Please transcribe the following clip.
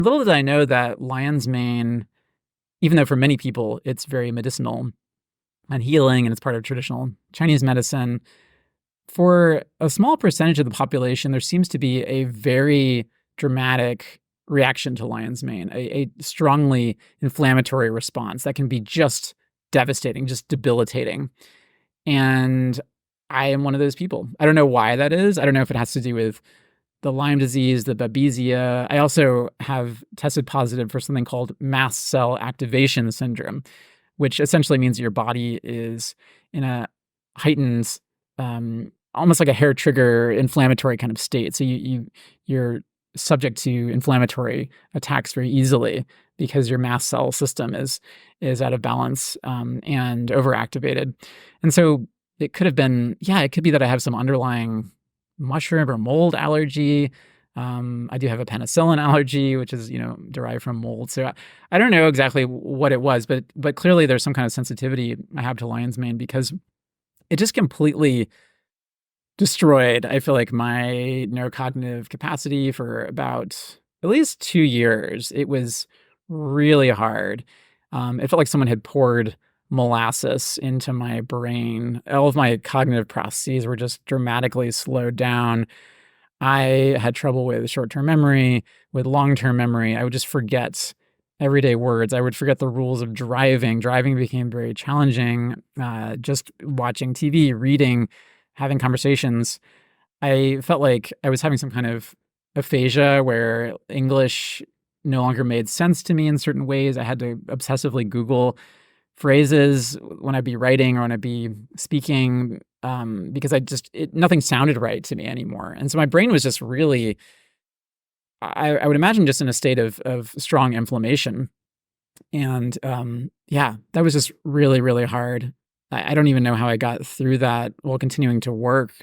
Little did I know that lion's mane, even though for many people it's very medicinal and healing and it's part of traditional Chinese medicine, for a small percentage of the population, there seems to be a very dramatic reaction to lion's mane, a strongly inflammatory response that can be just devastating, just debilitating. And I am one of those people. I don't know why that is. I don't know if it has to do with the Lyme disease, the Babesia. I also have tested positive for something called mast cell activation syndrome, which essentially means your body is in a heightened, almost like a hair trigger inflammatory kind of state. So you're subject to inflammatory attacks very easily because your mast cell system is out of balance and overactivated. And so it could have been, yeah, it could be that I have some underlying mushroom or mold allergy. I do have a penicillin allergy, which is, derived from mold. So I don't know exactly what it was, but clearly there's some kind of sensitivity I have to lion's mane because it just completely destroyed, I feel like, my neurocognitive capacity for about at least 2 years. It was really hard. It felt like someone had poured molasses into my brain. All of my cognitive processes were just dramatically slowed down. I had trouble with short-term memory, with long-term memory. I would just forget everyday words. I would forget the rules of driving. Driving became very challenging. Just watching TV, reading, having conversations. I felt like I was having some kind of aphasia where English no longer made sense to me in certain ways. I had to obsessively Google phrases when I'd be writing or when I'd be speaking because nothing sounded right to me anymore. And so my brain was just really, I would imagine, just in a state of strong inflammation. And yeah, that was just really, really hard. I don't even know how I got through that while continuing to work.